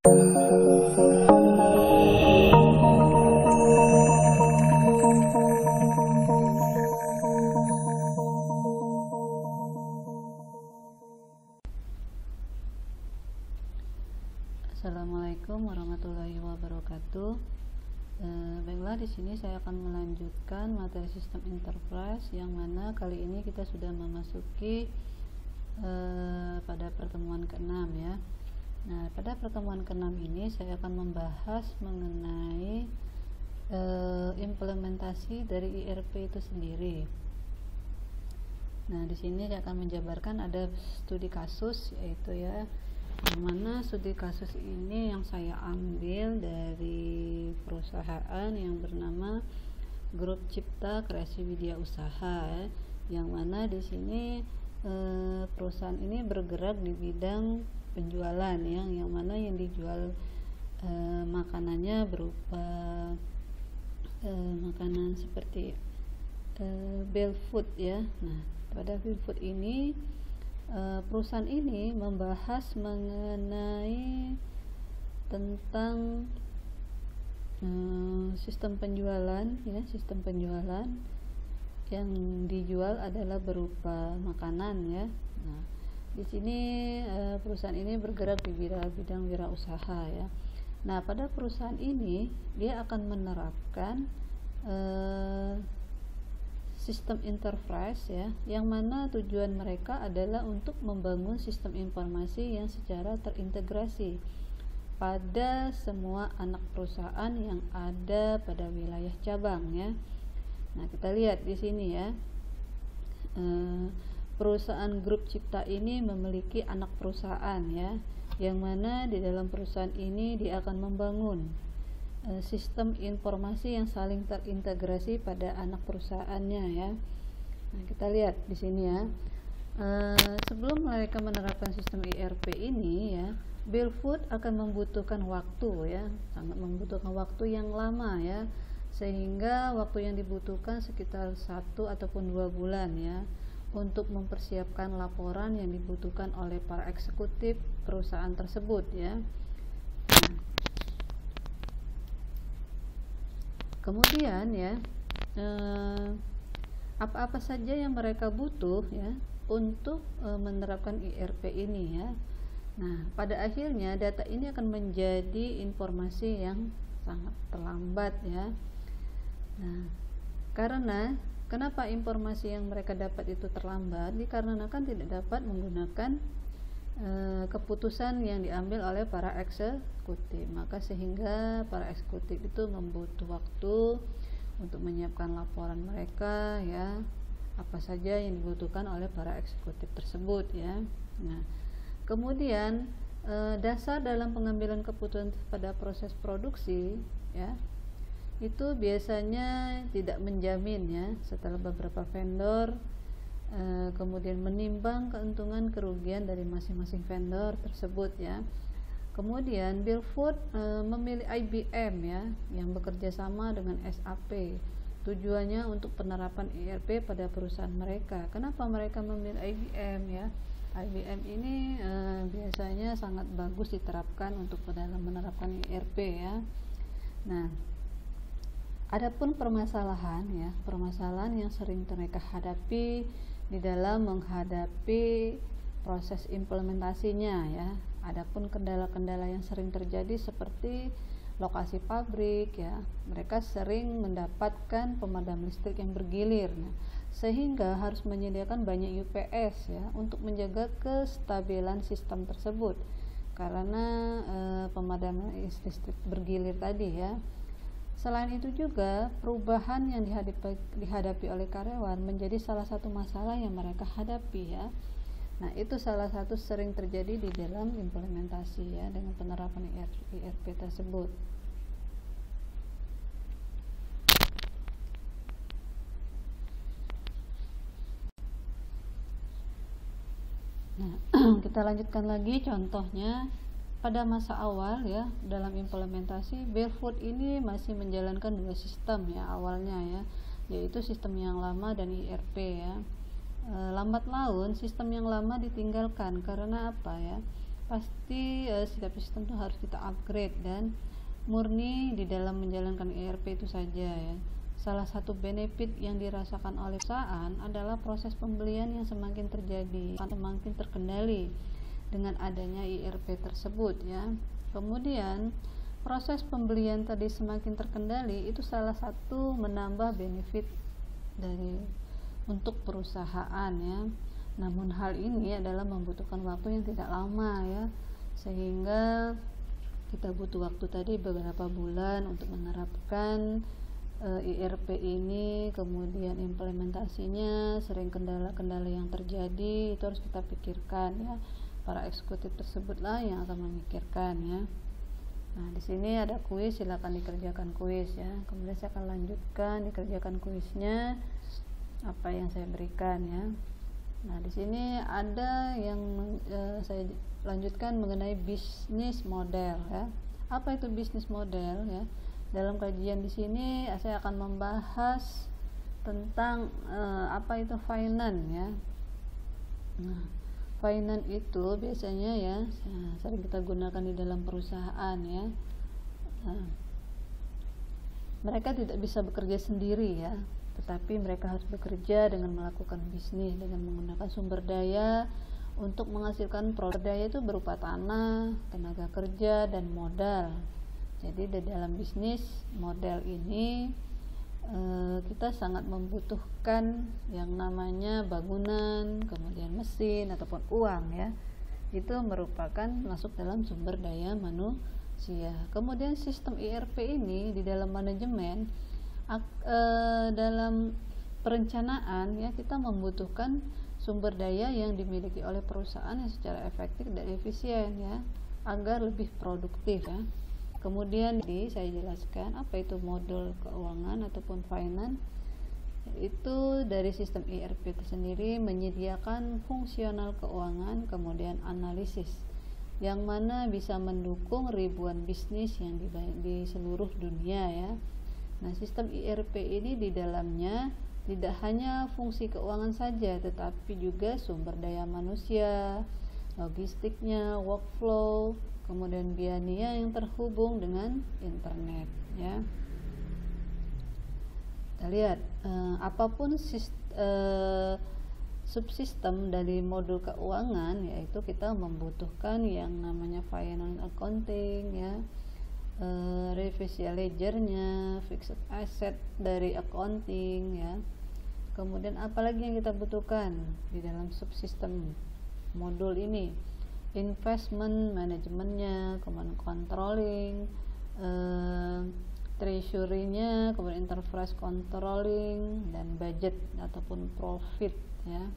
Assalamualaikum warahmatullahi wabarakatuh. Baiklah, di sini saya akan melanjutkan materi sistem enterprise, yang mana kali ini kita sudah memasuki pada pertemuan ke-6 ya. Nah, pada pertemuan ke-6 ini saya akan membahas mengenai implementasi dari IRP itu sendiri. Nah, di sini saya akan menjabarkan ada studi kasus, yaitu ya, yang mana studi kasus ini yang saya ambil dari perusahaan yang bernama Grup Cipta Kreasi Widya Usaha ya, yang mana di sini perusahaan ini bergerak di bidang penjualan ya, yang mana yang dijual makanannya berupa makanan seperti Belfood ya. Nah, pada Belfood ini perusahaan ini membahas mengenai tentang sistem penjualan ya, sistem penjualan yang dijual adalah berupa makanan ya. Nah, di sini perusahaan ini bergerak di bidang wirausaha ya. Nah, pada perusahaan ini dia akan menerapkan sistem enterprise ya, yang mana tujuan mereka adalah untuk membangun sistem informasi yang secara terintegrasi pada semua anak perusahaan yang ada pada wilayah cabang ya. Nah, kita lihat di sini ya, perusahaan Grup Cipta ini memiliki anak perusahaan ya, yang mana di dalam perusahaan ini dia akan membangun sistem informasi yang saling terintegrasi pada anak perusahaannya ya. Nah, kita lihat di sini ya, sebelum mereka menerapkan sistem IRP ini ya, Belfood akan membutuhkan waktu ya, sangat membutuhkan waktu yang lama ya, sehingga waktu yang dibutuhkan sekitar 1 ataupun 2 bulan ya, untuk mempersiapkan laporan yang dibutuhkan oleh para eksekutif perusahaan tersebut ya. Kemudian ya, apa-apa saja yang mereka butuh ya untuk menerapkan IRP ini ya. Nah, pada akhirnya data ini akan menjadi informasi yang sangat terlambat ya. Nah, karena kenapa informasi yang mereka dapat itu terlambat? Dikarenakan tidak dapat menggunakan keputusan yang diambil oleh para eksekutif, maka sehingga para eksekutif itu membutuhkan waktu untuk menyiapkan laporan mereka ya, apa saja yang dibutuhkan oleh para eksekutif tersebut ya. Nah, kemudian dasar dalam pengambilan keputusan pada proses produksi ya, itu biasanya tidak menjamin ya, setelah beberapa vendor kemudian menimbang keuntungan kerugian dari masing-masing vendor tersebut ya. Kemudian Belfood memilih IBM ya, yang bekerja sama dengan SAP. Tujuannya untuk penerapan IRP pada perusahaan mereka. Kenapa mereka memilih IBM ya? IBM ini biasanya sangat bagus diterapkan untuk dalam menerapkan IRP ya. Nah, adapun permasalahan ya, permasalahan yang sering mereka hadapi di dalam menghadapi proses implementasinya ya. Adapun kendala-kendala yang sering terjadi seperti lokasi pabrik ya, mereka sering mendapatkan pemadam listrik yang bergilir, nah, sehingga harus menyediakan banyak UPS ya untuk menjaga kestabilan sistem tersebut karena pemadam listrik bergilir tadi ya. Selain itu juga perubahan yang dihadapi oleh karyawan menjadi salah satu masalah yang mereka hadapi ya. Nah, itu salah satu sering terjadi di dalam implementasi ya, dengan penerapan IRP tersebut. Nah, kita lanjutkan lagi contohnya. Pada masa awal ya, dalam implementasi Belfood ini masih menjalankan 2 sistem ya awalnya ya, yaitu sistem yang lama dan IRP ya. Lambat laun sistem yang lama ditinggalkan karena apa ya? pasti setiap sistem itu harus kita upgrade, dan murni di dalam menjalankan ERP itu saja ya. Salah satu benefit yang dirasakan oleh perusahaan adalah proses pembelian yang semakin terjadi, semakin terkendali dengan adanya ERP tersebut ya. Kemudian proses pembelian tadi semakin terkendali, itu salah satu menambah benefit dari untuk perusahaan ya. Namun hal ini adalah membutuhkan waktu yang tidak lama ya, sehingga kita butuh waktu tadi beberapa bulan untuk menerapkan ERP ini, kemudian implementasinya, sering kendala-kendala yang terjadi itu harus kita pikirkan ya. Para eksekutif tersebutlah yang akan memikirkan ya. Nah, di sini ada kuis, silakan dikerjakan kuis ya. Kemudian saya akan lanjutkan dikerjakan kuisnya apa yang saya berikan ya. Nah, di sini ada yang saya lanjutkan mengenai bisnis model ya. Apa itu bisnis model ya? Dalam kajian di sini saya akan membahas tentang apa itu finance ya. Nah, finance itu biasanya ya sering kita gunakan di dalam perusahaan ya. Nah, mereka tidak bisa bekerja sendiri ya, tetapi mereka harus bekerja dengan melakukan bisnis dengan menggunakan sumber daya untuk menghasilkan produk. Daya itu berupa tanah, tenaga kerja, dan modal. Jadi di dalam bisnis model ini kita sangat membutuhkan yang namanya bangunan, kemudian mesin ataupun uang ya. Itu merupakan masuk dalam sumber daya manusia. Kemudian sistem ERP ini di dalam manajemen, dalam perencanaan ya, kita membutuhkan sumber daya yang dimiliki oleh perusahaan yang secara efektif dan efisien ya, agar lebih produktif ya. Kemudian saya jelaskan apa itu modul keuangan ataupun finance. Itu dari sistem ERP itu sendiri menyediakan fungsional keuangan, kemudian analisis, yang mana bisa mendukung ribuan bisnis yang di seluruh dunia ya. Nah, sistem ERP ini di dalamnya tidak hanya fungsi keuangan saja, tetapi juga sumber daya manusia, logistiknya, workflow, kemudian biaya yang terhubung dengan internet ya. Kita lihat apapun subsistem dari modul keuangan, yaitu kita membutuhkan yang namanya finance accounting ya, revisi ledgernya, fixed asset dari accounting ya. Kemudian apalagi yang kita butuhkan di dalam subsistem modul ini? Investment manajemennya, kemudian controlling, treasury-nya, kemudian enterprise controlling, dan budget ataupun profit ya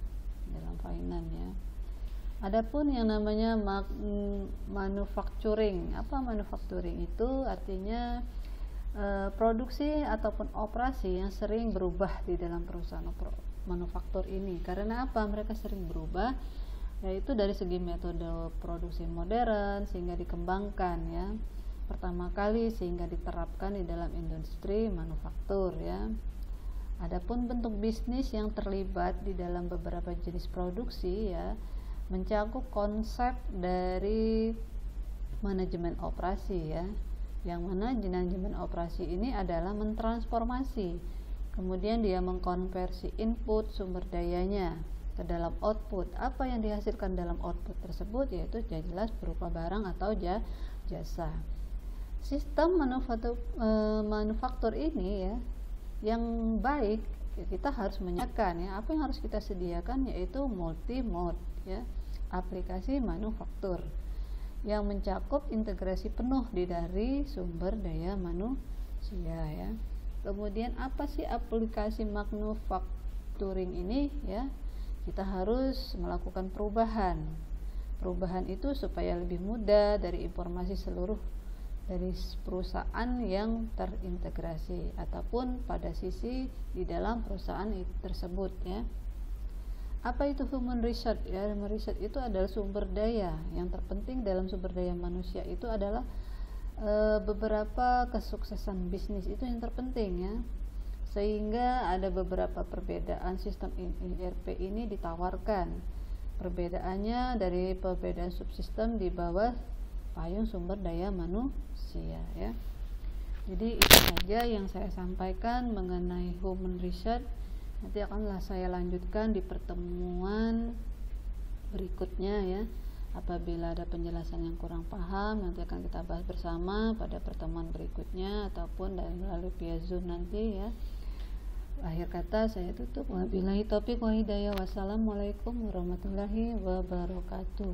dalam finance ya. Adapun yang namanya manufacturing. Apa manufacturing itu? Artinya produksi ataupun operasi yang sering berubah di dalam perusahaan manufaktur ini. Karena apa? Mereka sering berubah, yaitu dari segi metode produksi modern sehingga dikembangkan ya pertama kali sehingga diterapkan di dalam industri manufaktur ya. Adapun bentuk bisnis yang terlibat di dalam beberapa jenis produksi ya, mencakup konsep dari manajemen operasi ya, yang mana manajemen operasi ini adalah mentransformasi, kemudian dia mengkonversi input sumber dayanya ke dalam output. Apa yang dihasilkan dalam output tersebut yaitu jelas berupa barang atau jasa. Sistem manufaktur ini ya yang baik ya, kita harus menyiapkan ya, apa yang harus kita sediakan yaitu multi mode ya, aplikasi manufaktur yang mencakup integrasi penuh dari sumber daya manusia ya. Kemudian apa sih aplikasi manufacturing ini ya? Kita harus melakukan perubahan itu supaya lebih mudah dari informasi seluruh dari perusahaan yang terintegrasi ataupun pada sisi di dalam perusahaan tersebut ya. Apa itu human research ya? Human research itu adalah sumber daya yang terpenting dalam sumber daya manusia. Itu adalah beberapa kesuksesan bisnis itu yang terpenting ya, sehingga ada beberapa perbedaan sistem ERP ini ditawarkan Perbedaannya dari perbedaan subsistem di bawah payung sumber daya manusia ya. Jadi itu saja yang saya sampaikan mengenai human research. Nanti akanlah saya lanjutkan di pertemuan berikutnya ya. Apabila ada penjelasan yang kurang paham, nanti akan kita bahas bersama pada pertemuan berikutnya ataupun melalui via Zoom nanti ya. Akhir kata saya tutup. Wabillahi taufiq wa hidayah. Wassalamualaikum warahmatullahi wabarakatuh.